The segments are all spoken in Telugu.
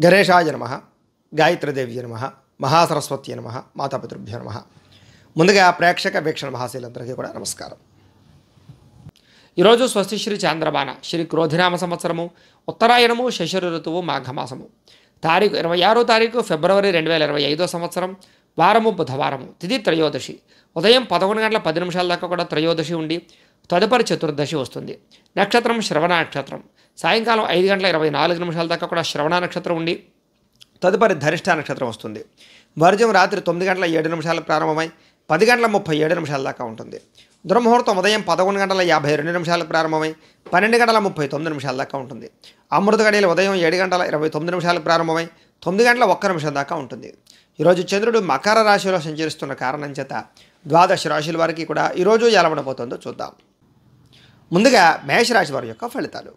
గణేశాయ నమః, గాయత్రీదేవ్య నమః, మహాసరస్వత్యై నమః, మాతాపితృభ్యో నమః. ముందుగా ప్రేక్షక వీక్షణ మహాశీలందరికీ కూడా నమస్కారం. ఈరోజు స్వస్తి శ్రీ చాంద్రబాణ శ్రీ క్రోధినామ సంవత్సరము ఉత్తరాయణము శశిర ఋతువు మాఘమాసము తారీఖు 26 ఫిబ్రవరి 2025 సంవత్సరం. వారము బుధవారము. తిథి త్రయోదశి. ఉదయం 11:10 దాకా కూడా త్రయోదశి ఉండి తదుపరి చతుర్దశి వస్తుంది. నక్షత్రం శ్రవణ నక్షత్రం. సాయంకాలం 5:24 దాకా కూడా శ్రవణ నక్షత్రం ఉండి తదుపరి ధరిష్ట నక్షత్రం వస్తుంది. వర్జం రాత్రి 9:07 ప్రారంభమై 10:37 దాకా ఉంటుంది. దుర్ముహూర్తం ఉదయం 11:52 ప్రారంభమై 12:39 దాకా ఉంటుంది. అమృత గడియలు ఉదయం 7:29 ప్రారంభమై 9:01 దాకా ఉంటుంది. ఈరోజు చంద్రుడు మకర రాశిలో సంచరిస్తున్న కారణం చేత ద్వాదశ రాశుల వారికి కూడా ఈరోజు ఎలా ఉండబోతుందో చూద్దాం. ముందుగా మేషరాశి వారి యొక్క ఫలితాలు.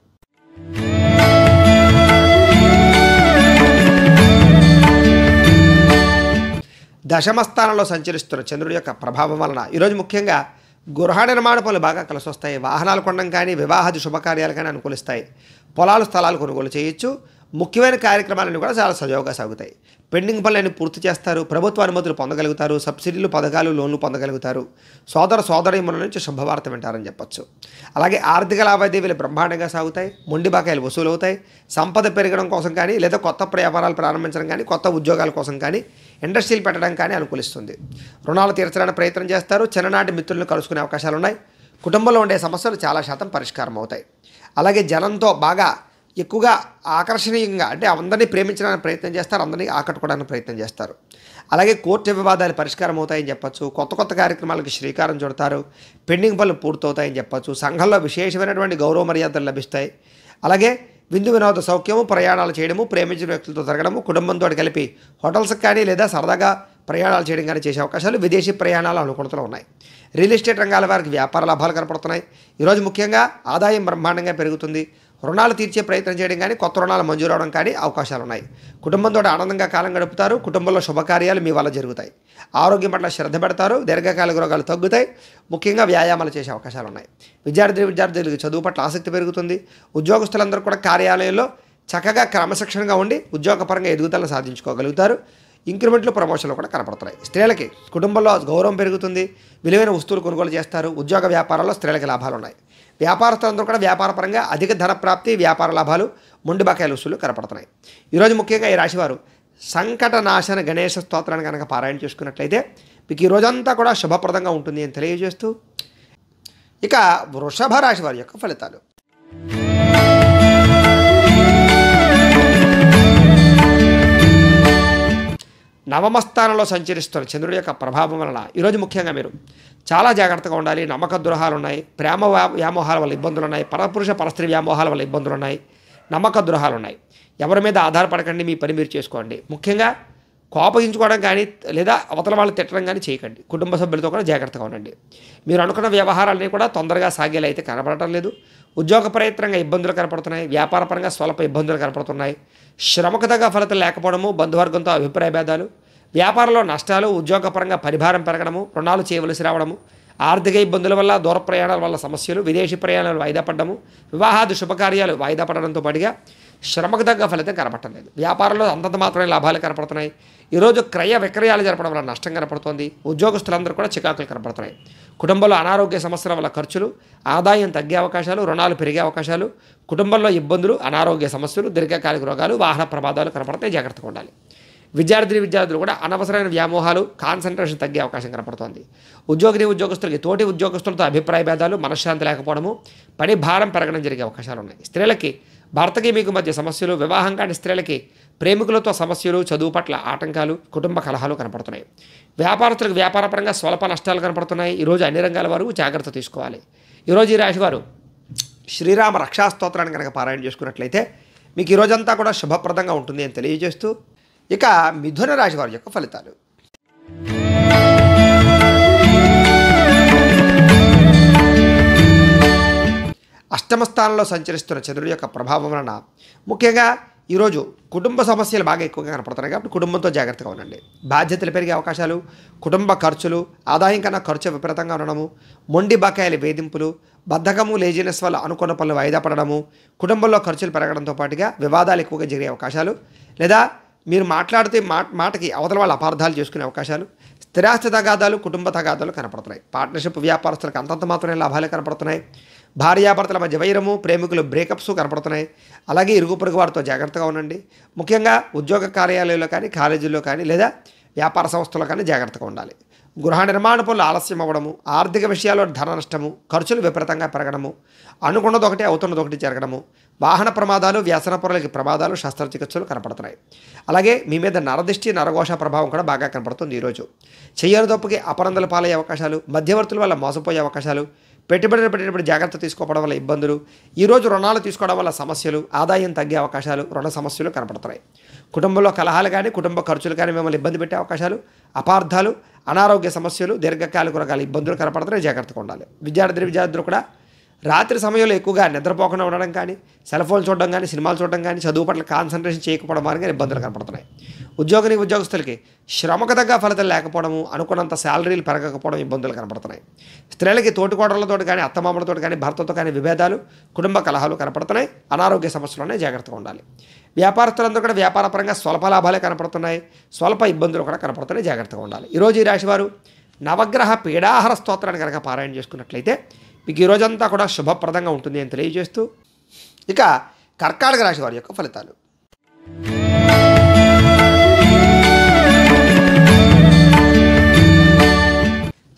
దశమ స్థానంలో సంచరిస్తున్న చంద్రుడి యొక్క ప్రభావం వలన ఈరోజు ముఖ్యంగా గృహ నిర్మాణ పనులు బాగా కలిసి వస్తాయి. వాహనాలు కొనడం కానీ వివాహాది శుభకార్యాలు కానీ అనుకూలిస్తాయి. పొలాలు స్థలాలు కొనుగోలు చేయొచ్చు. ముఖ్యమైన కార్యక్రమాలన్నీ కూడా చాలా సజావుగా సాగుతాయి. పెండింగ్ పనులన్నీ పూర్తి చేస్తారు. ప్రభుత్వ అనుమతులు పొందగలుగుతారు. సబ్సిడీలు, పథకాలు, లోన్లు పొందగలుగుతారు. సోదరీమణుల నుంచి శుభవార్త వింటారని చెప్పచ్చు. అలాగే ఆర్థిక లావాదేవీలు బ్రహ్మాండంగా సాగుతాయి. మొండి బకాయిలు వసూలు అవుతాయి. సంపద పెరగడం కోసం కానీ లేదా కొత్త వ్యాపారాలు ప్రారంభించడం కానీ కొత్త ఉద్యోగాల కోసం కానీ ఇండస్ట్రీలు పెట్టడం కానీ అనుకూలిస్తుంది. రుణాలు తీర్చడానికి ప్రయత్నం చేస్తారు. చిన్ననాటి మిత్రులను కలుసుకునే అవకాశాలు ఉన్నాయి. కుటుంబంలో ఉండే సమస్యలు చాలా శాతం పరిష్కారం అవుతాయి. అలాగే జనంతో బాగా ఎక్కువగా ఆకర్షణీయంగా అంటే అందరినీ ప్రేమించడానికి ప్రయత్నం చేస్తారు. అందరినీ ఆకట్టుకోవడానికి ప్రయత్నం చేస్తారు. అలాగే కోర్టు వివాదాలు పరిష్కారం అవుతాయని చెప్పచ్చు. కొత్త కార్యక్రమాలకు శ్రీకారం చుడతారు. పెండింగ్ పనులు పూర్తవుతాయని చెప్పచ్చు. సంఘంలో విశేషమైనటువంటి గౌరవ మర్యాదలు లభిస్తాయి. అలాగే విందు వినోద సౌఖ్యము, ప్రయాణాలు చేయడము, ప్రేమించిన వ్యక్తులతో తిరగడము, కుటుంబంతో కలిపి హోటల్స్కి కానీ లేదా సరదాగా ప్రయాణాలు చేయడం కానీ చేసే అవకాశాలు, విదేశీ ప్రయాణాలు అనుకూలతలు ఉన్నాయి. రియల్ ఎస్టేట్ రంగాల వారికి వ్యాపార లాభాలు కనపడుతున్నాయి. ఈరోజు ముఖ్యంగా ఆదాయం బ్రహ్మాండంగా పెరుగుతుంది. రుణాలు తీర్చే ప్రయత్నం చేయడం కానీ కొత్త రుణాలు మంజూరు అవడం కానీ అవకాశాలు ఉన్నాయి. కుటుంబంతో ఆనందంగా కాలం గడుపుతారు. కుటుంబంలో శుభకార్యాలు మీ వల్ల జరుగుతాయి. ఆరోగ్యం పట్ల శ్రద్ధ పెడతారు. దీర్ఘకాలిక రోగాలు తగ్గుతాయి. ముఖ్యంగా వ్యాయామాలు చేసే అవకాశాలు ఉన్నాయి. విద్యార్థులకు చదువు పట్ల ఆసక్తి పెరుగుతుంది. ఉద్యోగస్తులందరూ కూడా కార్యాలయంలో చక్కగా క్రమశిక్షణగా ఉండి ఉద్యోగపరంగా ఎదుగుదలను సాధించుకోగలుగుతారు. ఇంక్రిమెంట్లు, ప్రమోషన్లు కూడా కనపడుతున్నాయి. స్త్రీలకి కుటుంబంలో గౌరవం పెరుగుతుంది. విలువైన వస్తువులు కొనుగోలు చేస్తారు. ఉద్యోగ వ్యాపారాల్లో స్త్రీలకి లాభాలు ఉన్నాయి. వ్యాపారస్తులందరూ కూడా వ్యాపారపరంగా అధిక ధన ప్రాప్తి, వ్యాపార లాభాలు, మొండి బకాయిల వసూలు కనపడుతున్నాయి. ఈరోజు ముఖ్యంగా ఈ రాశివారు సంకటనాశన గణేశ స్తోత్రాన్ని కనుక పారాయణ చేసుకున్నట్లయితే మీకు ఈ రోజంతా కూడా శుభప్రదంగా ఉంటుంది అని తెలియజేస్తూ ఇక వృషభ రాశి వారి యొక్క ఫలితాలు. నవమ స్థానంలో సంచరిస్తున్న చంద్రుడి యొక్క ప్రభావం వలన ఈరోజు ముఖ్యంగా మీరు చాలా జాగ్రత్తగా ఉండాలి. నమ్మక ద్రోహాలు ఉన్నాయి. ప్రేమ వ్యామోహాల వల్ల ఇబ్బందులు ఉన్నాయి. పరపురుష పరస్త్రీ వ్యామోహాల వల్ల ఇబ్బందులు ఉన్నాయి. నమ్మక ద్రోహాలు ఉన్నాయి. ఎవరి మీద ఆధారపడకండి. మీ పని మీరు చేసుకోండి. ముఖ్యంగా కోపగించుకోవడం కానీ లేదా అవతల వాళ్ళు తిట్టడం కానీ చేయకండి. కుటుంబ సభ్యులతో కూడా జాగ్రత్తగా ఉండండి. మీరు అనుకున్న వ్యవహారాలన్నీ కూడా తొందరగా సాగేలా అయితే కనపడటం లేదు. ఉద్యోగ ప్రయత్నంగా ఇబ్బందులు కనపడుతున్నాయి. వ్యాపారపరంగా స్వల్ప ఇబ్బందులు కనపడుతున్నాయి. శ్రమకు తగ్గ ఫలితం లేకపోవడము, బంధువర్గంతో అభిప్రాయ భేదాలు, వ్యాపారంలో నష్టాలు, ఉద్యోగపరంగా పరిభారం పెరగడము, రుణాలు చేయవలసి రావడము, ఆర్థిక ఇబ్బందుల వల్ల, దూర ప్రయాణాల వల్ల సమస్యలు, విదేశీ ప్రయాణాలు వాయిదా పడడము, వివాహాది శుభకార్యాలు వాయిదా పడడంతో పాటుగా శ్రమకు తగ్గ ఫలితం కనపడటం లేదు. వ్యాపారంలో అంతంత మాత్రమే లాభాలు కనపడుతున్నాయి. ఈరోజు క్రయ విక్రయాలు జరపడం వల్ల నష్టం కనపడుతోంది. ఉద్యోగస్తులందరూ కూడా చికాకులు కనపడుతున్నాయి. కుటుంబంలో అనారోగ్య సమస్యల వల్ల ఖర్చులు, ఆదాయం తగ్గే అవకాశాలు, రుణాలు పెరిగే అవకాశాలు, కుటుంబంలో ఇబ్బందులు, అనారోగ్య సమస్యలు, దీర్ఘకాలిక రోగాలు, వాహన ప్రమాదాలు కనపడతాయి. జాగ్రత్తగా ఉండాలి. విద్యార్థులు కూడా అనవసరమైన వ్యామోహాలు, కాన్సన్ట్రేషన్ తగ్గే అవకాశం కనపడుతోంది. ఉద్యోగస్తులకి తోటి ఉద్యోగస్తులతో అభిప్రాయ భేదాలు, మనశ్శాంతి లేకపోవడము, పని భారం పెరగడం జరిగే అవకాశాలు ఉన్నాయి. స్త్రీలకి భర్తకి మీకు మధ్య సమస్యలు, వివాహం కాని స్త్రీలకి ప్రేమికులతో సమస్యలు, చదువు పట్ల ఆటంకాలు, కుటుంబ కలహాలు కనపడుతున్నాయి. వ్యాపారస్తులకు వ్యాపారపరంగా స్వల్ప నష్టాలు కనపడుతున్నాయి. ఈరోజు అన్ని రంగాల వారు జాగ్రత్త తీసుకోవాలి. ఈరోజు ఈ రాశివారు శ్రీరామ రక్షాస్తోత్రాన్ని కనుక పారాయణ చేసుకున్నట్లయితే మీకు ఈ రోజంతా కూడా శుభప్రదంగా ఉంటుంది అని తెలియజేస్తూ ఇక మిథున రాశి వారి యొక్క ఫలితాలు. అష్టమ స్థానంలో సంచరిస్తున్న చంద్రుడి యొక్క ప్రభావం వలన ముఖ్యంగా ఈరోజు కుటుంబ సమస్యలు బాగా ఎక్కువగా కనపడుతున్నాయి. కాబట్టి కుటుంబంతో జాగ్రత్తగా ఉండండి. బాధ్యతలు పెరిగే అవకాశాలు, కుటుంబ ఖర్చులు, ఆదాయం కన్నా ఖర్చు విపరీతంగా ఉండడము, మొండి బకాయిల వేధింపులు, బద్ధకము, లేజినెస్ వల్ల అనుకున్న పనులు వాయిదా పడడము, కుటుంబంలో ఖర్చులు పెరగడంతో పాటుగా వివాదాలు ఎక్కువగా జరిగే అవకాశాలు, లేదా మీరు మాట్లాడితే మాటకి అవతల వాళ్ళు అపార్థాలు చేసుకునే అవకాశాలు, స్థిరాస్తి తగాదాలు, కుటుంబ తగాదాలు కనపడుతున్నాయి. పార్ట్నర్షిప్ వ్యాపారస్తులకు అంతంత మాత్రమే లాభాలే కనపడుతున్నాయి. భార్యాభర్తల మధ్య వైరము, ప్రేమికులు బ్రేకప్స్ కనపడుతున్నాయి. అలాగే ఇరుగు పొరుగు వారితో జాగ్రత్తగా ఉండండి. ముఖ్యంగా ఉద్యోగ కార్యాలయాల్లో కానీ, కాలేజీల్లో కానీ, లేదా వ్యాపార సంస్థల్లో కానీ జాగ్రత్తగా ఉండాలి. గృహ నిర్మాణ పనులు ఆలస్యం అవ్వడము, ఆర్థిక విషయాల్లో ధన నష్టము, ఖర్చులు విపరీతంగా పెరగడము, అనుకున్నది ఒకటి అవుతున్నది ఒకటి జరగడము, వాహన ప్రమాదాలు, వ్యసన పొరలకి ప్రమాదాలు, శస్త్రచికిత్సలు కనపడుతున్నాయి. అలాగే మీ మీద నరదిష్టి, నరఘోష ప్రభావం కూడా బాగా కనపడుతుంది. ఈరోజు చెయ్యని తప్పుకి అపరందలు పాలయ్యే అవకాశాలు, మధ్యవర్తుల వల్ల మోసపోయే అవకాశాలు, పెట్టుబడులు పెట్టేటప్పుడు జాగ్రత్త తీసుకోవడం వల్ల ఇబ్బందులు, ఈరోజు రుణాలు తీసుకోవడం వల్ల సమస్యలు, ఆదాయం తగ్గే అవకాశాలు, రుణ సమస్యలు కనపడుతున్నాయి. కుటుంబంలో కలహాలు కానీ, కుటుంబ ఖర్చులు కానీ మిమ్మల్ని ఇబ్బంది పెట్టే అవకాశాలు, అపార్థాలు, అనారోగ్య సమస్యలు, దీర్ఘకాలిక రకాల ఇబ్బందులు కనపడుతున్నాయి. జాగ్రత్తగా ఉండాలి. విద్యార్థులు కూడా రాత్రి సమయంలో ఎక్కువగా నిద్రపోకుండా ఉండడం కానీ, సెల్ ఫోన్ చూడడం కానీ, సినిమాలు చూడడం కానీ, చదువు పట్ల కాన్సన్ట్రేషన్ చేయకపోవడం కానీ ఇబ్బందులు కనపడుతున్నాయి. ఉద్యోగస్తులకి శ్రమకు తగ్గ ఫలితాలు లేకపోవడము, అనుకున్నంత శాలరీలు పెరగకపోవడం ఇబ్బందులు కనపడుతున్నాయి. స్త్రీలకి తోటికోడలతో కానీ, అత్తమామలతో కానీ, భర్తతో కానీ విభేదాలు, కుటుంబ కలహాలు కనపడుతున్నాయి. అనారోగ్య సమస్యలునే జాగ్రత్తగా ఉండాలి. వ్యాపారస్తులందరూ కూడా వ్యాపారపరంగా స్వల్ప లాభాలే కనపడుతున్నాయి. స్వల్ప ఇబ్బందులు కూడా కనపడుతున్నాయి. జాగ్రత్తగా ఉండాలి. ఈరోజు ఈ రాశివారు నవగ్రహ పీడాహార స్తోత్రాన్ని కనుక పారాయణ చేసుకున్నట్లయితే మీకు ఈ రోజంతా కూడా శుభప్రదంగా ఉంటుంది అని తెలియజేస్తూ, ఇక కర్కాటక రాశి వారి యొక్క ఫలితాలు.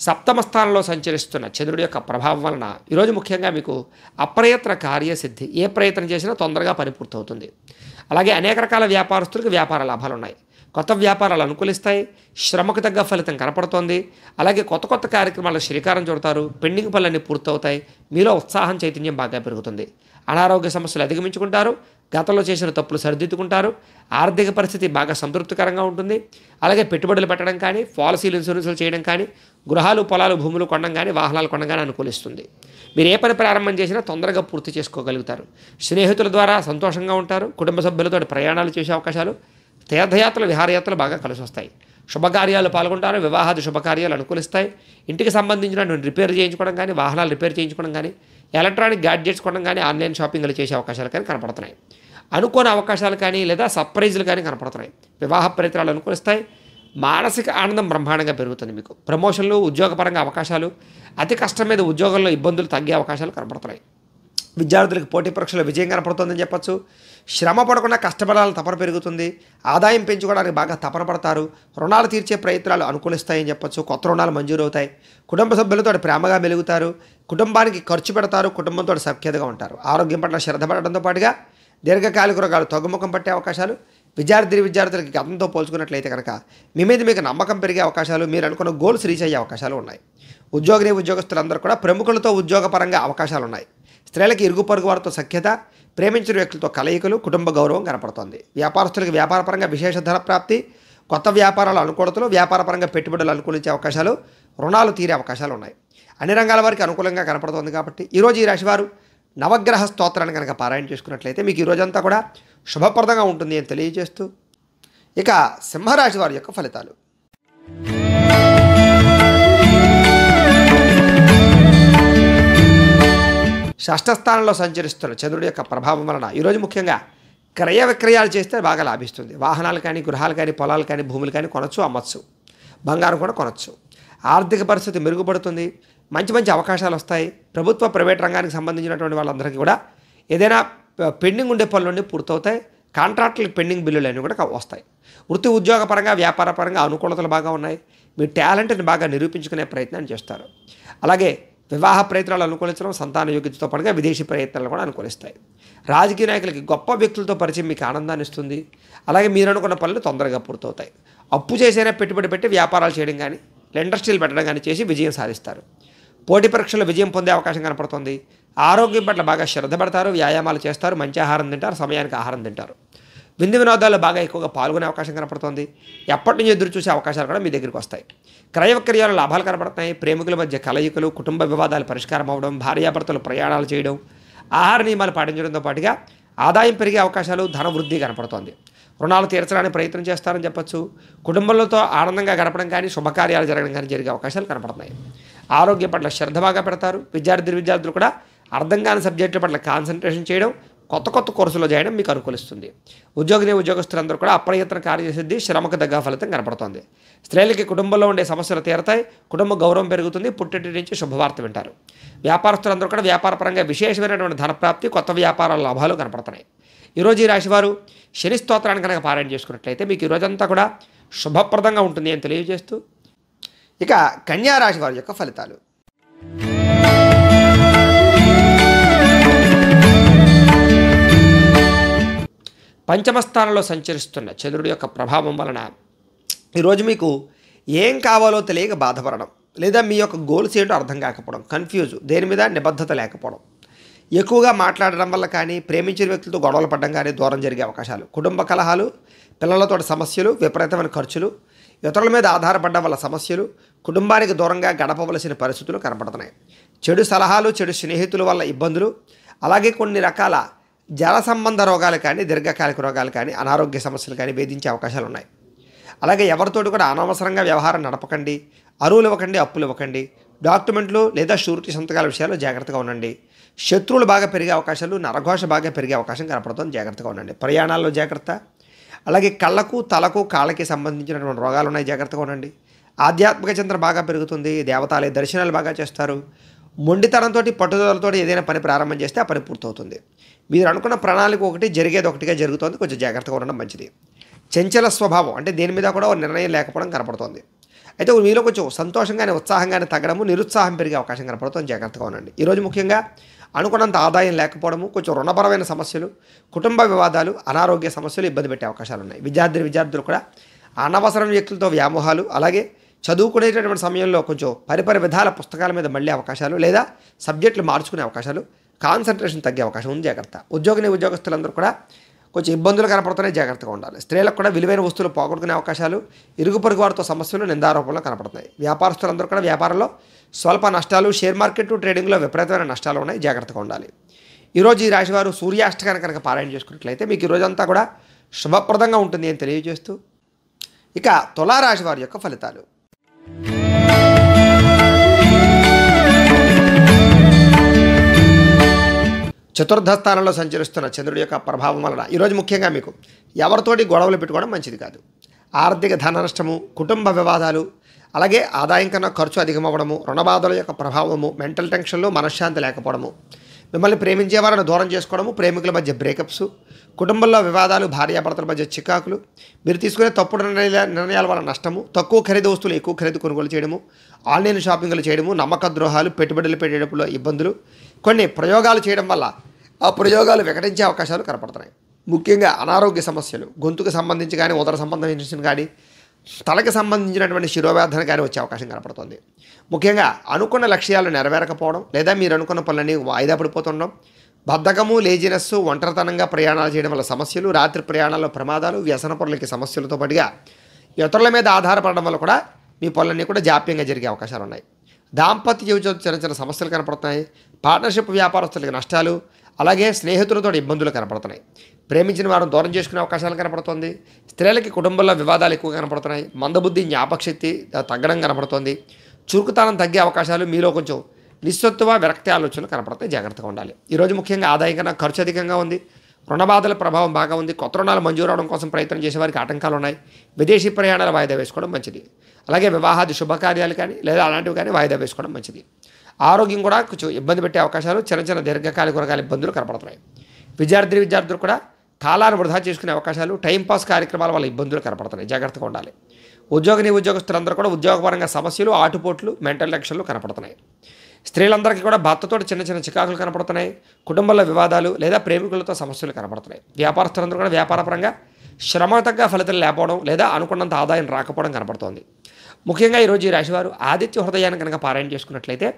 సప్తమ స్థానంలో సంచరిస్తున్న చంద్రుడి యొక్క ప్రభావం వలన ఈరోజు ముఖ్యంగా మీకు అప్రయత్న కార్యసిద్ధి, ఏ ప్రయత్నం చేసినా తొందరగా పని పూర్తవుతుంది. అలాగే అనేక రకాల వ్యాపారస్తులకు వ్యాపార లాభాలు ఉన్నాయి. కొత్త వ్యాపారాలు అనుకూలిస్తాయి. శ్రమకు తగ్గ ఫలితం కనపడుతోంది. అలాగే కొత్త కార్యక్రమాలకు శ్రీకారం చుడతారు. పెండింగ్ పనులన్నీ పూర్తవుతాయి. మీలో ఉత్సాహం, చైతన్యం బాగా పెరుగుతుంది. అనారోగ్య సమస్యలు అధిగమించుకుంటారు. గతంలో చేసిన తప్పులు సరిదిద్దుకుంటారు. ఆర్థిక పరిస్థితి బాగా సంతృప్తికరంగా ఉంటుంది. అలాగే పెట్టుబడులు పెట్టడం కానీ, పాలసీలు, ఇన్సూరెన్సులు చేయడం కానీ, గృహాలు, పొలాలు, భూములు కొనడం కానీ, వాహనాలు కొనడం కానీ అనుకూలిస్తుంది. మీరు ఏ పని ప్రారంభం చేసినా తొందరగా పూర్తి చేసుకోగలుగుతారు. స్నేహితుల ద్వారా సంతోషంగా ఉంటారు. కుటుంబ సభ్యులతో ప్రయాణాలు చేసే అవకాశాలు, తీర్థయాత్రలు, విహారయాత్రలు బాగా కలిసి వస్తాయి. శుభకార్యాలు పాల్గొంటారు. వివాహాది శుభకార్యాలు అనుకూలిస్తాయి. ఇంటికి సంబంధించిన రిపేర్ చేయించుకోవడం కానీ, వాహనాలు రిపేర్ చేయించుకోవడం కానీ, ఎలక్ట్రానిక్ గ్యాడ్జెట్స్ కొనడం కానీ, ఆన్లైన్ షాపింగ్లు చేసే అవకాశాలు కానీ కనపడుతున్నాయి. అనుకోని అవకాశాలు కానీ, లేదా సర్ప్రైజులు కానీ కనపడుతున్నాయి. వివాహ ప్రయత్నాలు అనుకూలిస్తాయి. మానసిక ఆనందం బ్రహ్మాండంగా పెరుగుతుంది. మీకు ప్రమోషన్లు, ఉద్యోగపరంగా అవకాశాలు, అతి కష్టం మీద ఉద్యోగంలో ఇబ్బందులు తగ్గే అవకాశాలు కనపడుతున్నాయి. విద్యార్థులకు పోటీ పరీక్షలో విజయం కనపడుతుందని చెప్పచ్చు. శ్రమ పడకుండా కష్టపడాలని తపన పెరుగుతుంది. ఆదాయం పెంచుకోవడానికి బాగా తపన పడతారు. రుణాలు తీర్చే ప్రయత్నాలు అనుకూలిస్తాయని చెప్పచ్చు. కొత్త రుణాలు మంజూరవుతాయి. కుటుంబ సభ్యులతో ప్రేమగా మెలుగుతారు. కుటుంబానికి ఖర్చు పెడతారు. కుటుంబంతో సఖ్యతగా ఉంటారు. ఆరోగ్యం పట్ల శ్రద్ధ పడడంతో పాటుగా దీర్ఘకాలిక రోగాలు తగ్గుముఖం పట్టే అవకాశాలు, విద్యార్థులకి గతంతో పోల్చుకున్నట్లయితే కనుక మీ మీద మీకు నమ్మకం పెరిగే అవకాశాలు, మీరు అనుకున్న గోల్స్ రీచ్ అయ్యే అవకాశాలు ఉన్నాయి. ఉద్యోగస్తులందరూ కూడా ప్రముఖులతో ఉద్యోగపరంగా అవకాశాలు ఉన్నాయి. స్త్రీలకి ఇరుగు పొరుగు వారితో సఖ్యత, ప్రేమించిన వ్యక్తులతో కలయికలు, కుటుంబ గౌరవం కనపడుతోంది. వ్యాపారస్తులకు వ్యాపారపరంగా విశేష ధన ప్రాప్తి, కొత్త వ్యాపారాలు అనుకూలతలు, వ్యాపారపరంగా పెట్టుబడులు అనుకూలించే అవకాశాలు, రుణాలు తీరే అవకాశాలు ఉన్నాయి. అన్ని రంగాల వారికి అనుకూలంగా కనపడుతోంది. కాబట్టి ఈరోజు ఈ రాశివారు నవగ్రహ స్తోత్రాన్ని కనుక పారాయణ చేసుకున్నట్లయితే మీకు ఈ రోజంతా కూడా శుభప్రదంగా ఉంటుంది అని తెలియజేస్తూ, ఇక సింహరాశి వారి యొక్క ఫలితాలు. షష్ఠస్థానంలో సంచరిస్తున్న చంద్రుడి యొక్క ప్రభావం వలన ఈరోజు ముఖ్యంగా క్రయ విక్రయాలు చేస్తే బాగా లాభిస్తుంది. వాహనాలు కానీ, గృహాలు కానీ, పొలాలు కానీ, భూములు కానీ కొనచ్చు, అమ్మచ్చు. బంగారం కూడా కొనచ్చు. ఆర్థిక పరిస్థితి మెరుగుపడుతుంది. మంచి అవకాశాలు వస్తాయి. ప్రభుత్వ, ప్రైవేట్ రంగానికి సంబంధించినటువంటి వాళ్ళందరికీ కూడా ఏదైనా పెండింగ్ ఉండే పనులన్నీ పూర్తవుతాయి. కాంట్రాక్టులకు పెండింగ్ బిల్లులు అన్నీ కూడా వస్తాయి. వృత్తి ఉద్యోగపరంగా, వ్యాపారపరంగా అనుకూలతలు బాగా ఉన్నాయి. మీ టాలెంట్ని బాగా నిరూపించుకునే ప్రయత్నాన్ని చేస్తారు. అలాగే వివాహ ప్రయత్నాలు అనుకూలించడం, సంతాన యోగ్యతతో పాటుగా విదేశీ ప్రయత్నాలు కూడా అనుకూలిస్తాయి. రాజకీయ నాయకులకి గొప్ప వ్యక్తులతో పరిచయం మీకు ఆనందాన్ని ఇస్తుంది. అలాగే మీరు అనుకున్న పనులు తొందరగా పూర్తవుతాయి. అప్పు చేసైనా పెట్టుబడి పెట్టి వ్యాపారాలు చేయడం కానీ, ఇండస్ట్రీలు పెట్టడం కానీ చేసి విజయం సాధిస్తారు. పోటీ పరీక్షల్లో విజయం పొందే అవకాశం కనపడుతుంది. ఆరోగ్యం పట్ల బాగా శ్రద్ధ పడతారు. వ్యాయామాలు చేస్తారు. మంచి ఆహారం తింటారు. సమయానికి ఆహారం తింటారు. విందు వినోదాల్లో బాగా ఎక్కువగా పాల్గొనే అవకాశం కనపడుతుంది. ఎప్పటి నుంచి ఎదురు చూసే అవకాశాలు కూడా మీ దగ్గరికి వస్తాయి. క్రయ విక్రయాలు లాభాలు కనపడుతున్నాయి. ప్రేమికుల మధ్య కలయికలు, కుటుంబ వివాదాలు పరిష్కారం అవ్వడం, భార్యాభర్తలు ప్రయాణాలు చేయడం, ఆహార నియమాలు పాటించడంతో పాటుగా ఆదాయం పెరిగే అవకాశాలు, ధన వృద్ధి కనపడుతోంది. రుణాలు తీర్చడానికి ప్రయత్నం చేస్తారని చెప్పచ్చు. కుటుంబంతో ఆనందంగా గడపడం కానీ, శుభకార్యాలు జరగడం కానీ జరిగే అవకాశాలు కనపడుతున్నాయి. ఆరోగ్యం పట్ల శ్రద్ధ బాగా పెడతారు. విద్యార్థులు కూడా అర్థం కాని సబ్జెక్టుల పట్ల కాన్సన్ట్రేషన్ చేయడం, కొత్త కొత్త కోర్సులో చేయడం మీకు అనుకూలిస్తుంది. ఉద్యోగస్తులందరూ కూడా అప్రయత్న కార్యసిద్ధి, శ్రమకు తగ్గ ఫలితం కనపడుతోంది. స్త్రీలకి కుటుంబంలో ఉండే సమస్యలు తీరతాయి, కుటుంబ గౌరవం పెరుగుతుంది, పుట్టింటి నుంచి శుభవార్త వింటారు. వ్యాపారస్తులందరూ కూడా వ్యాపారపరంగా విశేషమైనటువంటి ధనప్రాప్తి, కొత్త వ్యాపారాల లాభాలు కనపడుతున్నాయి. ఈరోజు ఈ రాశివారు శని స్తోత్రాన్ని కనుక పారాయణ చేసుకున్నట్లయితే మీకు ఈ రోజంతా కూడా శుభప్రదంగా ఉంటుంది అని తెలియజేస్తూ, ఇక కన్యా రాశి వారి యొక్క ఫలితాలు. పంచమ స్థానంలో సంచరిస్తున్న చంద్రుడి యొక్క ప్రభావం వలన ఈరోజు మీకు ఏం కావాలో తెలియక బాధపడడం, లేదా మీ యొక్క గోల్స్ ఏంటో అర్థం కాకపోవడం, కన్ఫ్యూజ్, దేని మీద నిబద్ధత లేకపోవడం, ఎక్కువగా మాట్లాడడం వల్ల కానీ, ప్రేమించిన వ్యక్తులతో గొడవలు పడడం కానీ దూరం జరిగే అవకాశాలు, కుటుంబ కలహాలు, పిల్లలతో సమస్యలు, విపరీతమైన ఖర్చులు, ఇతరుల మీద ఆధారపడడం వల్ల సమస్యలు, కుటుంబానికి దూరంగా గడపవలసిన పరిస్థితులు కనపడుతున్నాయి. చెడు సలహాలు, చెడు స్నేహితుల వల్ల ఇబ్బందులు, అలాగే కొన్ని రకాల జల సంబంధ రోగాలు కానీ, దీర్ఘకాలిక రోగాలు కానీ, అనారోగ్య సమస్యలు కానీ వేధించే అవకాశాలు ఉన్నాయి. అలాగే ఎవరితోటి కూడా అనవసరంగా వ్యవహారం నడపకండి, అరువులు ఇవ్వకండి, అప్పులు ఇవ్వకండి, డాక్యుమెంట్లు లేదా షూరిటీ సంతకాల విషయాల్లో జాగ్రత్తగా ఉండండి. శత్రువులు బాగా పెరిగే అవకాశాలు, నరఘోష బాగా పెరిగే అవకాశం కనపడుతుంది, జాగ్రత్తగా ఉండండి. ప్రయాణాల్లో జాగ్రత్త. అలాగే కళ్ళకు, తలకు, కాళ్ళకి సంబంధించినటువంటి రోగాలు ఉన్నాయి, జాగ్రత్తగా ఉండండి. ఆధ్యాత్మిక చింతన బాగా పెరుగుతుంది, దేవతాలయ దర్శనాలు బాగా చేస్తారు. మొండితనంతో, పట్టుదలతో ఏదైనా పని ప్రారంభం చేస్తే ఆ పని పూర్తవుతుంది. మీరు అనుకున్న ప్రణాళిక ఒకటి, జరిగేది ఒకటిగా జరుగుతుంది, కొంచెం జాగ్రత్తగా ఉండడం మంచిది. చంచల స్వభావం అంటే దేని మీద కూడా నిర్ణయం లేకపోవడం కనపడుతుంది. అయితే మీలో కొంచెం సంతోషంగానే, ఉత్సాహంగానే తగ్గడము, నిరుత్సాహం పెరిగే అవకాశం కనపడుతుంది, జాగ్రత్తగా ఉండండి. ఈరోజు ముఖ్యంగా అనుకున్నంత ఆదాయం లేకపోవడము, కొంచెం రుణపరమైన సమస్యలు, కుటుంబ వివాదాలు, అనారోగ్య సమస్యలు ఇబ్బంది పెట్టే అవకాశాలు ఉన్నాయి. విద్యార్థులు కూడా అనవసరం వ్యక్తులతో వ్యామోహాలు, అలాగే చదువుకునేటటువంటి సమయంలో కొంచెం పరిపరి విధాల పుస్తకాల మీద మళ్ళీ అవకాశాలు, లేదా సబ్జెక్టులు మార్చుకునే అవకాశాలు, కాన్సన్ట్రేషన్ తగ్గే అవకాశం ఉంది, జాగ్రత్త. ఉద్యోగస్తులందరూ కూడా కొంచెం ఇబ్బందులు కనపడుతున్నాయి, జాగ్రత్తగా ఉండాలి. స్త్రీలకు కూడా విలువైన వస్తువులు పోగొట్టుకునే అవకాశాలు, ఇరుగు పొరుగు వారితో సమస్యలు, నిందారోపణలు కనపడుతున్నాయి. వ్యాపారస్తులందరూ కూడా వ్యాపారంలో స్వల్ప నష్టాలు, షేర్ మార్కెట్, ట్రేడింగ్లో విపరీతమైన నష్టాలు ఉన్నాయి, జాగ్రత్తగా ఉండాలి. ఈరోజు ఈ రాశివారు సూర్యాష్టకాన్ని కనుక పారాయణ చేసుకున్నట్లయితే మీకు ఈ రోజంతా కూడా శుభప్రదంగా ఉంటుంది అని తెలియజేస్తూ, ఇక తులారాశి వారి యొక్క ఫలితాలు. చతుర్థ స్థానంలో సంచరిస్తున్న చంద్రుడి యొక్క ప్రభావం వలన ఈరోజు ముఖ్యంగా మీకు ఎవరితోటి గొడవలు పెట్టుకోవడం మంచిది కాదు. ఆర్థిక ధన నష్టము, కుటుంబ వివాదాలు, అలాగే ఆదాయం కన్నా ఖర్చు అధికమవ్వడము, రుణబాధల యొక్క ప్రభావము, మెంటల్ టెన్షన్లు, మనశ్శాంతి లేకపోవడము, మిమ్మల్ని ప్రేమించే వారిని దూరం చేసుకోవడము, ప్రేమికుల మధ్య బ్రేకప్స్, కుటుంబంలో వివాదాలు, భార్యాభర్తల మధ్య చికాకులు, మీరు తీసుకునే తప్పుడు నిర్ణయాల వల్ల నష్టము, తక్కువ ఖరీదు వస్తువులు ఎక్కువ ఖరీదు కొనుగోలు చేయడము, ఆన్లైన్ షాపింగ్లు చేయడము, నమ్మక ద్రోహాలు, పెట్టుబడులు పెట్టేటప్పుడు ఇబ్బందులు, కొన్ని ప్రయోగాలు చేయడం వల్ల ఆ ప్రయోగాలు వికటించే అవకాశాలు కనపడుతున్నాయి. ముఖ్యంగా అనారోగ్య సమస్యలు, గొంతుకు సంబంధించి కానీ, ఉదర సంబంధించిన కానీ, తలకి సంబంధించినటువంటి శిరోవేదన కానీ వచ్చే అవకాశం కనపడుతుంది. ముఖ్యంగా అనుకున్న లక్ష్యాలు నెరవేరకపోవడం, లేదా మీరు అనుకున్న పనులన్నీ వాయిదా పడిపోతుండడం, బద్ధకము, లేజినెస్, ఒంటరితనంగా ప్రయాణాలు చేయడం వల్ల సమస్యలు, రాత్రి ప్రయాణాల్లో ప్రమాదాలు, వ్యసన పనులకి సమస్యలతో పాటుగా ఇతరుల మీద ఆధారపడడం వల్ల కూడా మీ పనులన్నీ కూడా జాప్యంగా జరిగే అవకాశాలు ఉన్నాయి. దాంపత్య జీవితంలో చిన్న సమస్యలు కనపడుతున్నాయి. పార్ట్నర్షిప్ వ్యాపారస్తులకి నష్టాలు, అలాగే స్నేహితులతో ఇబ్బందులు కనపడుతున్నాయి. ప్రేమించిన వారిని దూరం చేసుకునే అవకాశాలు కనపడుతుంది. స్త్రీలకి కుటుంబంలో వివాదాలు ఎక్కువ కనపడుతున్నాయి. మందబుద్ధి, జ్ఞాపకశక్తి తగ్గడం కనపడుతుంది. చురుకుతనం తగ్గే అవకాశాలు, మీలో కొంచెం నిస్సత్తువ, విరక్తి ఆలోచనలు కనపడతాయి, జాగ్రత్తగా ఉండాలి. ఈరోజు ముఖ్యంగా ఆదాయం కన్నా ఖర్చు అధికంగా ఉంది, రుణబాధల ప్రభావం బాగా ఉంది. కొత్త రుణాలు మంజూరు అవడం కోసం ప్రయత్నం చేసే వారికి ఆటంకాలు ఉన్నాయి. విదేశీ ప్రయాణాలు వాయిదా వేసుకోవడం మంచిది. అలాగే వివాహాది శుభకార్యాలు కానీ, లేదా అలాంటివి కానీ వాయిదా వేసుకోవడం మంచిది. ఆరోగ్యం కూడా కొంచెం ఇబ్బంది పెట్టే అవకాశాలు, చిన్న దీర్ఘకాలిక వర్గాల ఇబ్బందులు కనపడుతున్నాయి. విద్యార్థులు కూడా కాలాన్ని వృధా చేసుకునే అవకాశాలు, టైంపాస్ కార్యక్రమాల వల్ల ఇబ్బందులు కనపడుతున్నాయి, జాగ్రత్తగా ఉండాలి. ఉద్యోగస్తులందరూ కూడా ఉద్యోగపరంగా సమస్యలు, ఆటుపోట్లు, మెంటల్ టెన్షన్లు కనపడుతున్నాయి. స్త్రీలందరికీ కూడా భర్తతో చిన్న చికాకులు కనపడుతున్నాయి. కుటుంబంలో వివాదాలు లేదా ప్రేమికులతో సమస్యలు కనపడుతున్నాయి. వ్యాపారస్తులందరూ కూడా వ్యాపారపరంగా శ్రమ తగ్గ ఫలితాలు లేకపోవడం, లేదా అనుకున్నంత ఆదాయం రాకపోవడం కనపడుతోంది. ముఖ్యంగా ఈరోజు ఈ రాశివారు ఆదిత్య హృదయాన్ని కనుక పారాయణ చేసుకున్నట్లయితే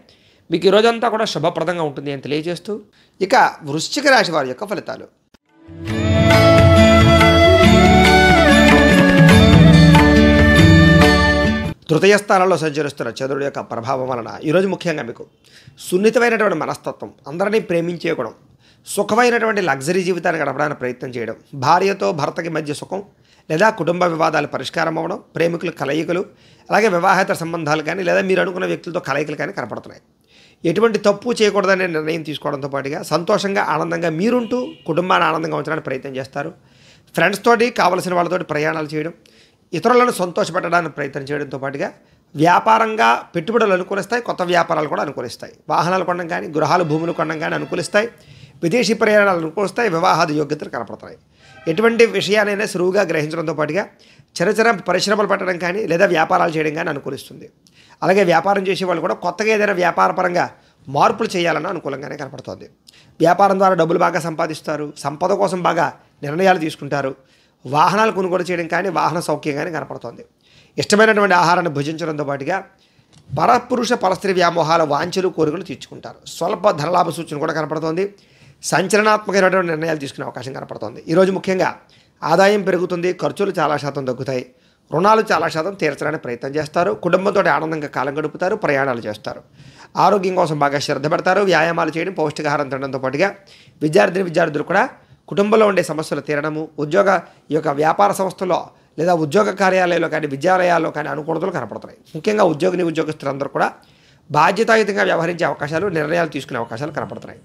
మీకు ఈ రోజంతా కూడా శుభప్రదంగా ఉంటుంది అని తెలియజేస్తూ, ఇక వృశ్చిక రాశి వారి యొక్క ఫలితాలు. తృతీయ స్థానంలో సంచరిస్తున్న చంద్రుడి యొక్క ప్రభావం వలన ఈరోజు ముఖ్యంగా మీకు సున్నితమైనటువంటి మనస్తత్వం, అందరినీ ప్రేమించే గుణం, సుఖమైనటువంటి లగ్జరీ జీవితాన్ని గడపడానికి ప్రయత్నం చేయడం, భార్యతో భర్తకి మధ్య సుఖం లేదా కుటుంబ వివాదాలు పరిష్కారం అవ్వడం, ప్రేమికుల కలయికలు, అలాగే వివాహేతర సంబంధాలు కానీ, లేదా మీరు అనుకున్న వ్యక్తులతో కలయికలు కానీ కనపడుతున్నాయి. ఎటువంటి తప్పు చేయకూడదనే నిర్ణయం తీసుకోవడంతో పాటుగా సంతోషంగా ఆనందంగా మీరుంటూ కుటుంబాన్ని ఆనందంగా ఉంచడానికి ప్రయత్నం చేస్తారు. ఫ్రెండ్స్ తోటి కావలసిన వాళ్ళతోటి ప్రయాణాలు చేయడం, ఇతరులను సంతోషపెట్టడానికి ప్రయత్నం చేయడంతో పాటుగా వ్యాపారంగా పెట్టుబడులు అనుకూలిస్తాయి, కొత్త వ్యాపారాలు కూడా అనుకూలిస్తాయి. వాహనాలు కొనడం కానీ, గృహాలు భూములు కొనడం కానీ అనుకూలిస్తాయి. విదేశీ ప్రయాణాలు అనుకూలిస్తాయి. వివాహాది యోగ్యతలు కనపడతాయి. ఎటువంటి విషయాలైనా సులువుగా గ్రహించడంతో పాటుగా చిన్న పరిశ్రమలు పెట్టడం కానీ లేదా వ్యాపారాలు చేయడం కానీ అనుకూలిస్తుంది. అలాగే వ్యాపారం చేసే వాళ్ళు కూడా కొత్తగా ఏదైనా వ్యాపారపరంగా మార్పులు చేయాలన్న అనుకూలంగానే కనపడుతుంది. వ్యాపారం ద్వారా డబ్బులు బాగా సంపాదిస్తారు. సంపద కోసం బాగా నిర్ణయాలు తీసుకుంటారు. వాహనాలు కొనుగోలు చేయడం కానీ, వాహన సౌఖ్యం కానీ కనపడుతుంది. ఇష్టమైనటువంటి ఆహారాన్ని భుజించడంతో పాటుగా పరపురుష పరస్త్రీ వ్యామోహాల వాంఛలు కోరికలు తీర్చుకుంటారు. స్వల్ప ధనలాభ సూచన కూడా కనపడుతోంది. సంచలనాత్మకమైనటువంటి నిర్ణయాలు తీసుకునే అవకాశం కనపడుతోంది. ఈరోజు ముఖ్యంగా ఆదాయం పెరుగుతుంది, ఖర్చులు చాలా శాతం తగ్గుతాయి, రుణాలు చాలా శాతం తీర్చడానికి ప్రయత్నం చేస్తారు. కుటుంబంతో ఆనందంగా కాలం గడుపుతారు, ప్రయాణాలు చేస్తారు. ఆరోగ్యం కోసం బాగా శ్రద్ధ పెడతారు. వ్యాయామాలు చేయడం, పౌష్టికాహారం తినడంతో పాటుగా విద్యార్థులు కూడా కుటుంబంలో ఉండే సమస్యలు తీరడము, ఈ యొక్క వ్యాపార సంస్థల్లో లేదా ఉద్యోగ కార్యాలయాల్లో కానీ, విద్యాలయాల్లో కానీ అనుకూలతలు కనపడుతున్నాయి. ముఖ్యంగా ఉద్యోగస్తులందరూ కూడా బాధ్యతాయుతంగా వ్యవహరించే అవకాశాలు, నిర్ణయాలు తీసుకునే అవకాశాలు కనపడుతున్నాయి.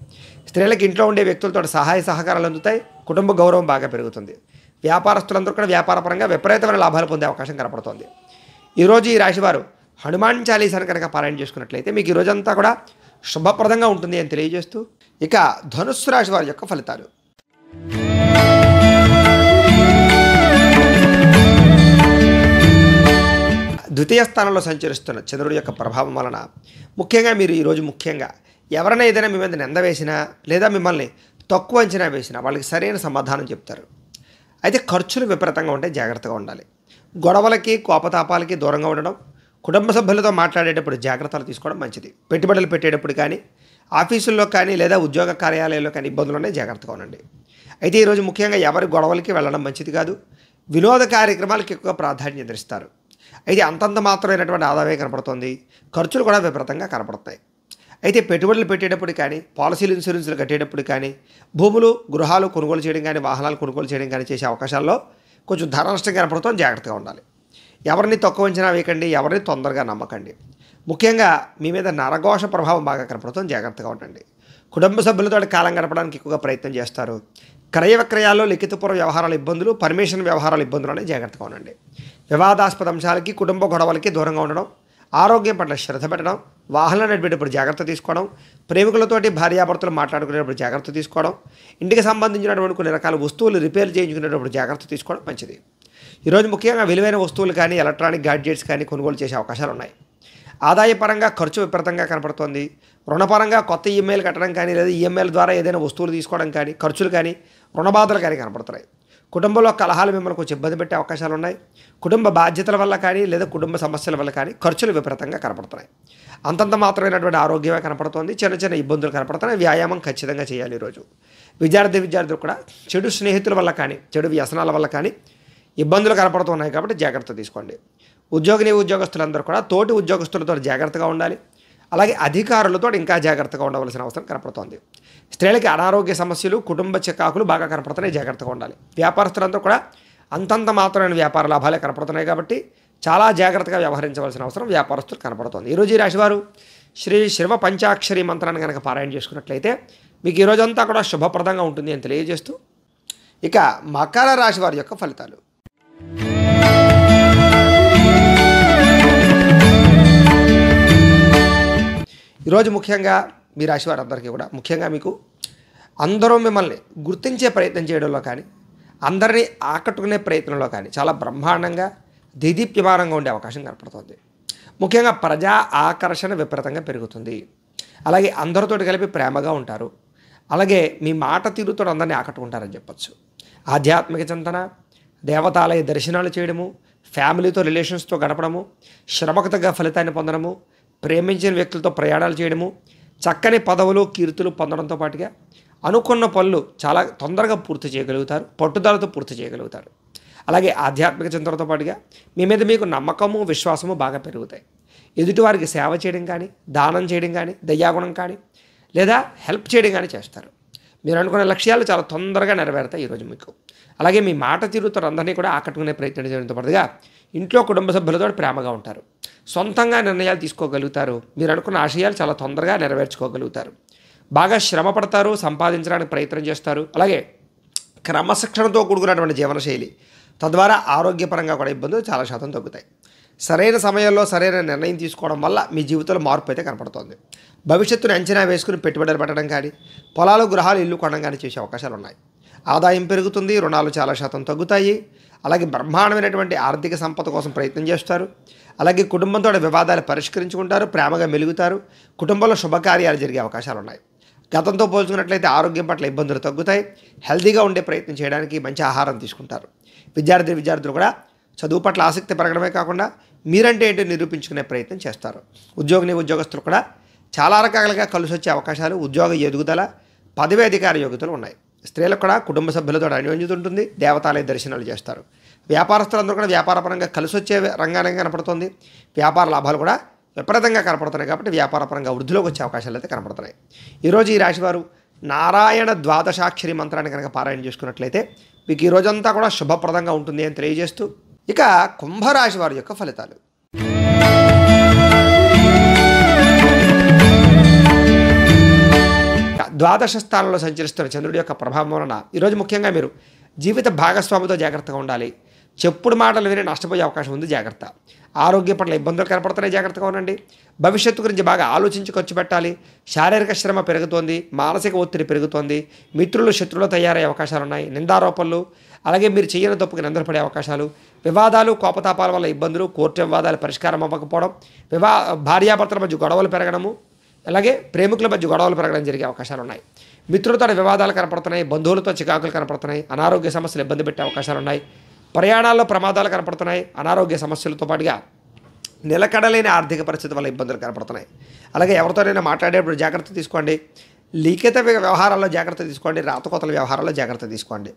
స్త్రీలకు ఇంట్లో ఉండే వ్యక్తులతో సహాయ సహకారాలు అందుతాయి. కుటుంబ గౌరవం బాగా పెరుగుతుంది. వ్యాపారస్తులందరూ కూడా వ్యాపారపరంగా విపరీతమైన లాభాలు పొందే అవకాశం కనపడుతుంది. ఈరోజు ఈ రాశివారు హనుమాన్ చాలీసాను కనుక పారాయణ చేసుకున్నట్లయితే మీకు ఈ రోజంతా కూడా శుభప్రదంగా ఉంటుంది అని తెలియజేస్తూ, ఇక ధనుస్సు రాశి వారి యొక్క ఫలితాలు. ద్వితీయ స్థానంలో సంచరిస్తున్న చంద్రుడి యొక్క ప్రభావం వలన ముఖ్యంగా మీరు ఈరోజు ఎవరైనా ఏదైనా మీ మీద నింద వేసినా లేదా మిమ్మల్ని తక్కువ అంచనా వేసినా వాళ్ళకి సరైన సమాధానం చెప్తారు. అయితే ఖర్చులు విపరీతంగా ఉంటే జాగ్రత్తగా ఉండాలి. గొడవలకి, కోపతాపాలకి దూరంగా ఉండడం, కుటుంబ సభ్యులతో మాట్లాడేటప్పుడు జాగ్రత్తలు తీసుకోవడం మంచిది. పెట్టుబడులు పెట్టేటప్పుడు కానీ, ఆఫీసుల్లో కానీ లేదా ఉద్యోగ కార్యాలయాల్లో కానీ ఇబ్బందులునే జాగ్రత్తగా ఉండండి. అయితే ఈరోజు ముఖ్యంగా ఎవరి గొడవలకి వెళ్ళడం మంచిది కాదు. వినోద కార్యక్రమాలకు ఎక్కువ ప్రాధాన్యత ఇస్తారు. అయితే అంతంత మాత్రమైనటువంటి ఆదాయమే కనపడుతుంది. ఖర్చులు కూడా విపరీతంగా కనపడతాయి. అయితే పెట్టుబడులు పెట్టేటప్పుడు కానీ, పాలసీలు, ఇన్సూరెన్సులు కట్టేటప్పుడు కానీ, భూములు, గృహాలు కొనుగోలు చేయడం కానీ, వాహనాలు కొనుగోలు చేయడం కానీ చేసే అవకాశాల్లో కొంచెం ధన నష్టం కనపడుతుంది. జాగ్రత్తగా ఉండాలి. ఎవరిని తక్కువ అంచనా వేయకండి, ఎవరిని తొందరగా నమ్మకండి. ముఖ్యంగా మీ మీద నరఘోష ప్రభావం బాగా కనపడుతుంది. జాగ్రత్తగా ఉండండి. కుటుంబ సభ్యులతో కాలం గడపడానికి ఎక్కువగా ప్రయత్నం చేస్తారు. క్రయ విక్రయాల్లో లిఖితపూర్వ వ్యవహారాల ఇబ్బందులు, పర్మిషన్ వ్యవహారాల ఇబ్బందులు జాగ్రత్తగా ఉండండి. వివాదాస్పద అంశాలకి, కుటుంబ గొడవలకి దూరంగా ఉండడం, ఆరోగ్యం పట్ల శ్రద్ధ పెట్టడం, వాహనాలు నడిపేటప్పుడు జాగ్రత్త తీసుకోవడం, ప్రేమికులతోటి భార్యాభర్తలు మాట్లాడుకునేటప్పుడు జాగ్రత్త తీసుకోవడం, ఇంటికి సంబంధించినటువంటి కొన్ని రకాల వస్తువులు రిపేర్ చేయించుకునేటప్పుడు జాగ్రత్త తీసుకోవడం మంచిది. ఈరోజు ముఖ్యంగా విలువైన వస్తువులు కానీ, ఎలక్ట్రానిక్ గాడ్జెట్స్ కానీ కొనుగోలు చేసే అవకాశాలు ఉన్నాయి. ఆదాయపరంగా ఖర్చు విపరీతంగా కనపడుతోంది. రుణపరంగా కొత్త ఈఎంఐలు కట్టడం కానీ, లేదా ఈఎంఐల ద్వారా ఏదైనా వస్తువులు తీసుకోవడం కానీ, ఖర్చులు కానీ, రుణబాధలు కానీ కనపడుతున్నాయి. కుటుంబంలో కలహాలు మిమ్మల్ని కొంచెం ఇబ్బంది పెట్టే అవకాశాలు ఉన్నాయి. కుటుంబ బాధ్యతల వల్ల కానీ, లేదా కుటుంబ సమస్యల వల్ల కానీ ఖర్చులు విపరీతంగా కనపడుతున్నాయి. అంతంత మాత్రమైనటువంటి ఆరోగ్యమే కనపడుతోంది. చిన్న ఇబ్బందులు కనపడుతున్నాయి. వ్యాయామం ఖచ్చితంగా చేయాలి. ఈరోజు విద్యార్థులు కూడా చెడు స్నేహితుల వల్ల కానీ, చెడు వ్యసనాల వల్ల కానీ ఇబ్బందులు కనపడుతున్నాయి. కాబట్టి జాగ్రత్త తీసుకోండి. ఉద్యోగస్తులందరూ కూడా తోటి ఉద్యోగస్తులతో జాగ్రత్తగా ఉండాలి. అలాగే అధికారులతో ఇంకా జాగ్రత్తగా ఉండవలసిన అవసరం కనపడుతోంది. స్త్రీలకి అనారోగ్య సమస్యలు, కుటుంబ చికాకులు బాగా కనపడుతున్నాయి. జాగ్రత్తగా ఉండాలి. వ్యాపారస్తులందరూ కూడా అంతంత మాత్రమైన వ్యాపార లాభాలే కనపడుతున్నాయి. కాబట్టి చాలా జాగ్రత్తగా వ్యవహరించవలసిన అవసరం వ్యాపారస్తులు కనపడుతోంది. ఈరోజు ఈ రాశివారు శ్రీ శివ పంచాక్షరి మంత్రాన్ని కనుక పారాయణ చేసుకున్నట్లయితే మీకు ఈ రోజంతా కూడా శుభప్రదంగా ఉంటుంది అని తెలియజేస్తూ, ఇక మకర రాశి వారి యొక్క ఫలితాలు. ఈరోజు ముఖ్యంగా మీ రాశి వారందరికీ కూడా ముఖ్యంగా మీకు అందరూ మిమ్మల్ని గుర్తించే ప్రయత్నం చేయడంలో కానీ, అందరినీ ఆకట్టుకునే ప్రయత్నంలో కానీ చాలా బ్రహ్మాండంగా, దేదీప్యమానంగా ఉండే అవకాశం కనపడుతుంది. ముఖ్యంగా ప్రజా ఆకర్షణ విపరీతంగా పెరుగుతుంది. అలాగే అందరితో కలిపి ప్రేమగా ఉంటారు. అలాగే మీ మాట తీరుతో అందరినీ ఆకట్టుకుంటారని చెప్పచ్చు. ఆధ్యాత్మిక చింతన, దేవతాలయ దర్శనాలు చేయడము, ఫ్యామిలీతో రిలేషన్స్తో గడపడము, శ్రమకు తగ్గ ఫలితాన్ని పొందడము, ప్రేమించిన వ్యక్తులతో ప్రయాణాలు చేయడము, చక్కని పదవులు, కీర్తులు పొందడంతో పాటుగా అనుకున్న పనులు చాలా తొందరగా పూర్తి చేయగలుగుతారు. పట్టుదలతో పూర్తి చేయగలుగుతారు. అలాగే ఆధ్యాత్మిక చింతనతో పాటుగా మీ మీద మీకు నమ్మకము, విశ్వాసము బాగా పెరుగుతాయి. ఎదుటివారికి సేవ చేయడం కానీ, దానం చేయడం కానీ, దయాగుణం కానీ, లేదా హెల్ప్ చేయడం కానీ చేస్తారు. మీరు అనుకున్న లక్ష్యాలు చాలా తొందరగా నెరవేరుతాయి ఈరోజు మీకు. అలాగే మీ మాట తీరుతో అందరినీ కూడా ఆకట్టుకునే ప్రయత్నం చేయడంతో పాటుగా ఇంట్లో కుటుంబ సభ్యులతో ప్రేమగా ఉంటారు. సొంతంగా నిర్ణయాలు తీసుకోగలుగుతారు. మీరు అనుకున్న ఆశయాలు చాలా తొందరగా నెరవేర్చుకోగలుగుతారు. బాగా శ్రమ పడతారు, సంపాదించడానికి ప్రయత్నం చేస్తారు. అలాగే క్రమశిక్షణతో కూడుకున్నటువంటి జీవనశైలి, తద్వారా ఆరోగ్యపరంగా కూడా ఇబ్బందులు చాలా శాతం తగ్గుతాయి. సరైన సమయంలో సరైన నిర్ణయం తీసుకోవడం వల్ల మీ జీవితంలో మార్పు అయితే కనపడుతోంది. భవిష్యత్తును అంచనా వేసుకుని పెట్టుబడులు పెట్టడం కానీ, పొలాలు, గృహాలు, ఇల్లు కొనడం కానీ చేసే అవకాశాలు ఉన్నాయి. ఆదాయం పెరుగుతుంది, రుణాలు చాలా శాతం తగ్గుతాయి. అలాగే బ్రహ్మాండమైనటువంటి ఆర్థిక సంపద కోసం ప్రయత్నం చేస్తారు. అలాగే కుటుంబంతో వివాదాలు పరిష్కరించుకుంటారు, ప్రేమగా మెలుగుతారు. కుటుంబంలో శుభకార్యాలు జరిగే అవకాశాలు ఉన్నాయి. గతంతో పోల్చుకున్నట్లయితే ఆరోగ్యం పట్ల ఇబ్బందులు తగ్గుతాయి. హెల్తీగా ఉండే ప్రయత్నం చేయడానికి మంచి ఆహారం తీసుకుంటారు. విద్యార్థులు కూడా చదువు పట్ల ఆసక్తి పెరగడమే కాకుండా మీరంటే ఏంటో నిరూపించుకునే ప్రయత్నం చేస్తారు. ఉద్యోగస్తులు కూడా చాలా రకాలుగా కలిసి వచ్చే అవకాశాలు, ఉద్యోగ ఎదుగుదల, పదవి అధికార యోగ్యతలు ఉన్నాయి. స్త్రీలకు కూడా కుటుంబ సభ్యులతో అన్యోన్యత ఉంటుంది. దేవతాలయ దర్శనాలు చేస్తారు. వ్యాపారస్తులందరూ కూడా వ్యాపారపరంగా కలిసి వచ్చే రంగానే కనపడుతుంది. వ్యాపార లాభాలు కూడా విపరీతంగా కనపడుతున్నాయి. కాబట్టి వ్యాపారపరంగా వృద్ధిలోకి వచ్చే అవకాశాలు అయితే కనపడుతున్నాయి. ఈరోజు ఈ రాశివారు నారాయణ ద్వాదశాక్షరి మంత్రాన్ని కనుక పారాయణ చేసుకున్నట్లయితే మీకు ఈ రోజంతా కూడా శుభప్రదంగా ఉంటుంది అని తెలియజేస్తూ, ఇక కుంభరాశి వారి యొక్క ఫలితాలు. ద్వాదశ స్థానంలో సంచరిస్తున్న చంద్రుడి యొక్క ప్రభావం వలన ఈరోజు ముఖ్యంగా మీరు జీవిత భాగస్వామితో జాగ్రత్తగా ఉండాలి. చెప్పుడు మాటలు విని నష్టపోయే అవకాశం ఉంది, జాగ్రత్త. ఆరోగ్యం పట్ల ఇబ్బందులు కనపడుతున్నాయి, జాగ్రత్తగా ఉండండి. భవిష్యత్తు గురించి బాగా ఆలోచించి ఖర్చు పెట్టాలి. శారీరక శ్రమ పెరుగుతోంది, మానసిక ఒత్తిడి పెరుగుతోంది. మిత్రులు శత్రువులు తయారయ్యే అవకాశాలు ఉన్నాయి. నిందారోపణలు, అలాగే మీరు చేయని తప్పుకి నిందపడే అవకాశాలు, వివాదాలు, కోపతాపాల వల్ల ఇబ్బందులు, కోర్టు వివాదాలు పరిష్కారం అవ్వకపోవడం, భార్యాభర్తల మధ్య గొడవలు పెరగడము, అలాగే ప్రేమికుల మధ్య గొడవలు పెరగడం జరిగే అవకాశాలు ఉన్నాయి. మిత్రులతో వివాదాలు కనపడుతున్నాయి, బంధువులతో చికాకులు కనపడుతున్నాయి, అనారోగ్య సమస్యలు ఇబ్బంది పెట్టే అవకాశాలు ఉన్నాయి. ప్రయాణాల్లో ప్రమాదాలు కనపడుతున్నాయి. అనారోగ్య సమస్యలతో పాటుగా నిలకడలేని ఆర్థిక పరిస్థితి వల్ల ఇబ్బందులు కనపడుతున్నాయి. అలాగే ఎవరితోనైనా మాట్లాడేటప్పుడు జాగ్రత్త తీసుకోండి. లిఖిత వ్యవహారాల్లో జాగ్రత్త తీసుకోండి. రాతకోతల వ్యవహారాల్లో జాగ్రత్త తీసుకోండి.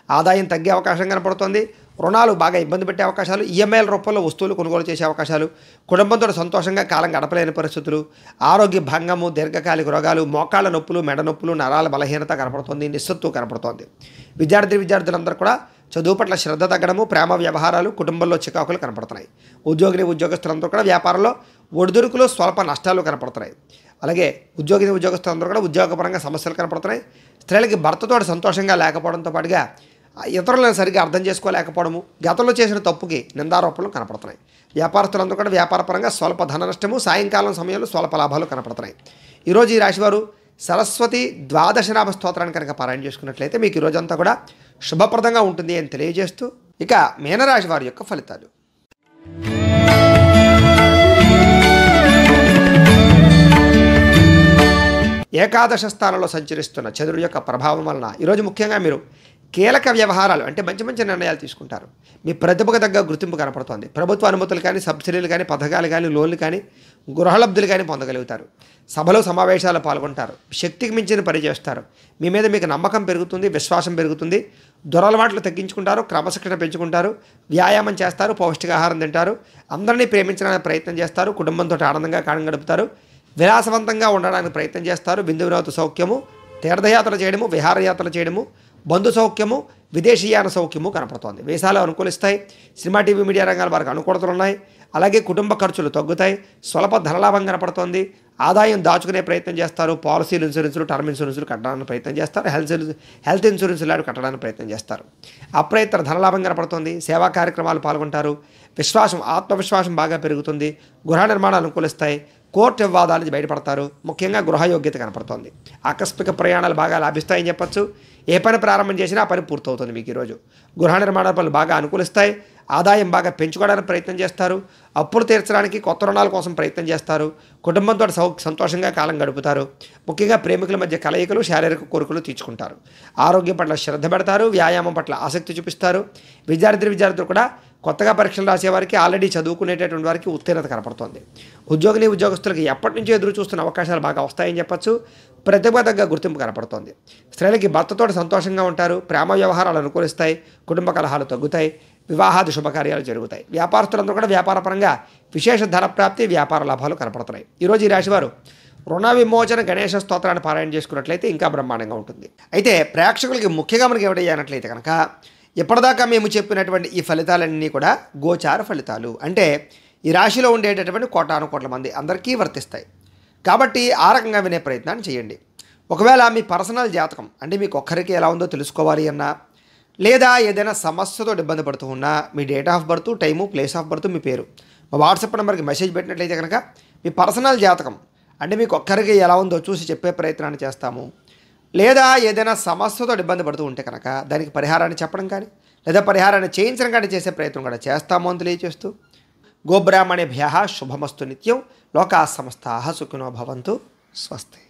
ఆదాయం తగ్గే అవకాశం కనపడుతుంది. రుణాలు బాగా ఇబ్బంది పెట్టే అవకాశాలు, ఈఎంఐల రూపంలో వస్తువులు కొనుగోలు చేసే అవకాశాలు, కుటుంబంతో సంతోషంగా కాలం గడపలేని పరిస్థితులు, ఆరోగ్య భంగము, దీర్ఘకాలిక రోగాలు, మోకాళ్ళ నొప్పులు, మెడ నొప్పులు, నరాల బలహీనత కనపడుతుంది. నిస్సత్తువ కనపడుతోంది. విద్యార్థులందరూ కూడా చదువు పట్ల శ్రద్ధ తగ్గడము, ప్రేమ వ్యవహారాలు, కుటుంబంలో చికాకులు కనపడుతున్నాయి. ఉద్యోగస్తులందరూ కూడా వ్యాపారంలో ఒడిదుడుకులు, స్వల్ప నష్టాలు కనపడుతున్నాయి. అలాగే ఉద్యోగస్తులందరూ కూడా ఉద్యోగపరంగా సమస్యలు కనపడుతున్నాయి. స్త్రీలకి భర్తతో సంతోషంగా లేకపోవడంతో పాటుగా ఇతరులను సరిగ్గా అర్థం చేసుకోలేకపోవడము, గతంలో చేసిన తప్పుకి నిందారోపణలు కనపడుతున్నాయి. వ్యాపారస్తులందరూ కూడా వ్యాపారపరంగా స్వల్ప ధన నష్టము, సాయంకాలం సమయంలో స్వల్ప లాభాలు కనపడుతున్నాయి. ఈరోజు ఈ రాశివారు సరస్వతి ద్వాదశనామ స్తోత్రాన్ని కనుక పారాయణ చేసుకున్నట్లయితే మీకు ఈ రోజంతా కూడా శుభప్రదంగా ఉంటుంది అని తెలియజేస్తూ, ఇక మీనరాశి వారి యొక్క ఫలితాలు. ఏకాదశ స్థానంలో సంచరిస్తున్న చంద్రుడి యొక్క ప్రభావం వలన ఈరోజు ముఖ్యంగా మీరు కీలక వ్యవహారాలు అంటే మంచి నిర్ణయాలు తీసుకుంటారు. మీ ప్రతిభకు తగ్గ గుర్తింపు కనపడుతోంది. ప్రభుత్వ అనుమతులు కానీ, సబ్సిడీలు కానీ, పథకాలు కానీ, లోన్లు కానీ, గృహలబ్ధులు కానీ పొందగలుగుతారు. సభలో సమావేశాలు పాల్గొంటారు. శక్తికి మించిన పని చేస్తారు. మీ మీద మీకు నమ్మకం పెరుగుతుంది, విశ్వాసం పెరుగుతుంది. దురలవాట్లు తగ్గించుకుంటారు, క్రమశిక్షణ పెంచుకుంటారు, వ్యాయామం చేస్తారు, పౌష్టికాహారం తింటారు, అందరినీ ప్రేమించడానికి ప్రయత్నం చేస్తారు, కుటుంబంతో ఆనందంగా కాలం గడుపుతారు, విలాసవంతంగా ఉండడానికి ప్రయత్నం చేస్తారు. బిందు వినోద సౌఖ్యము, తీర్థయాత్ర చేయడము, విహారయాత్రలు చేయడము, బంధు సౌఖ్యము, విదేశీయాన సౌఖ్యము కనపడుతోంది. వేసాలు అనుకూలిస్తాయి. సినిమా, టీవీ, మీడియా రంగాల వారికి అనుకూలతలు ఉన్నాయి. అలాగే కుటుంబ ఖర్చులు తగ్గుతాయి. స్వల్ప ధనలాభం కనపడుతోంది. ఆదాయం దాచుకునే ప్రయత్నం చేస్తారు. పాలసీలు, ఇన్సూరెన్సులు, టర్మ్ ఇన్సూరెన్సులు కట్టడానికి ప్రయత్నం చేస్తారు. హెల్త్ ఇన్సూరెన్సులు లాంటివి కట్టడానికి ప్రయత్నం చేస్తారు. అప్రయత్న ధనలాభం కనపడుతుంది. సేవా కార్యక్రమాలు పాల్గొంటారు. ఆత్మవిశ్వాసం బాగా పెరుగుతుంది. గృహ నిర్మాణాలు అనుకూలిస్తాయి. కోర్టు వివాదాల నుంచి బయటపడతారు. ముఖ్యంగా గృహయోగ్యత కనపడుతోంది. ఆకస్మిక ప్రయాణాలు బాగా లాభిస్తాయని చెప్పచ్చు. ఏ పని ప్రారంభం చేసినా ఆ పని పూర్తవుతుంది. మీకు ఈరోజు గృహ నిర్మాణ పనులు బాగా అనుకూలిస్తాయి. ఆదాయం బాగా పెంచుకోవడానికి ప్రయత్నం చేస్తారు. అప్పులు తీర్చడానికి కొత్త రుణాల కోసం ప్రయత్నం చేస్తారు. కుటుంబంతో సంతోషంగా కాలం గడుపుతారు. ముఖ్యంగా ప్రేమికుల మధ్య కలయికలు, శారీరక కోరికలు తీర్చుకుంటారు. ఆరోగ్యం పట్ల శ్రద్ధ పెడతారు. వ్యాయామం పట్ల ఆసక్తి చూపిస్తారు. విద్యార్థులు కూడా కొత్తగా పరీక్షలు రాసేవారికి, ఆల్రెడీ చదువుకునేటటువంటి వారికి ఉత్తీర్ణత కనపడుతోంది. ఉద్యోగస్తులకి ఎప్పటి నుంచో ఎదురు చూస్తున్న అవకాశాలు బాగా వస్తాయని చెప్పచ్చు. ప్రతిభ తగ్గ గుర్తింపు కనపడుతోంది. స్త్రీలకి భర్తతో సంతోషంగా ఉంటారు. ప్రేమ వ్యవహారాలు అనుకూలిస్తాయి. కుటుంబ కలహాలు తగ్గుతాయి. వివాహాది శుభకార్యాలు జరుగుతాయి. వ్యాపారస్తులందరూ కూడా వ్యాపారపరంగా విశేష ధన ప్రాప్తి, వ్యాపార లాభాలు కనపడుతున్నాయి. ఈరోజు ఈ రాశివారు రుణ విమోచన గణేశ స్తోత్రాన్ని పారాయణ చేసుకున్నట్లయితే ఇంకా బ్రహ్మాండంగా ఉంటుంది. అయితే ప్రేక్షకులకి ముఖ్యంగా మనకి ఎవడయ్యానట్లయితే కనుక ఇప్పటిదాకా మేము చెప్పినటువంటి ఈ ఫలితాలన్నీ కూడా గోచార ఫలితాలు. అంటే ఈ రాశిలో ఉండేటటువంటి కోటాను కోట్ల మంది అందరికీ వర్తిస్తాయి. కాబట్టి ఆ రకంగా వినే ప్రయత్నాన్ని చేయండి. ఒకవేళ మీ పర్సనల్ జాతకం అంటే మీకు ఒక్కరికి ఎలా ఉందో తెలుసుకోవాలి అన్నా, లేదా ఏదైనా సమస్యతో ఇబ్బంది పడుతూ ఉన్నా, మీ date of birth, time, place of birth, మీ పేరు మా వాట్సాప్ నెంబర్కి మెసేజ్ పెట్టినట్లయితే కనుక మీ పర్సనల్ జాతకం అంటే మీకు ఒక్కరికి ఎలా ఉందో చూసి చెప్పే ప్రయత్నాన్ని చేస్తాము. లేదా ఏదైనా సమస్యతో ఇబ్బంది పడుతూ ఉంటే కనుక దానికి పరిహారాన్ని చెప్పడం కానీ లేదా పరిహారాన్ని చేయించడం కానీ చేసే ప్రయత్నం కూడా చేస్తాము అని తెలియజేస్తూ, గోబ్రాహ్మణేభ్యః శుభమస్తు నిత్యం. లోకాః సమస్తాః సుఖినో భవంతు. స్వస్తి.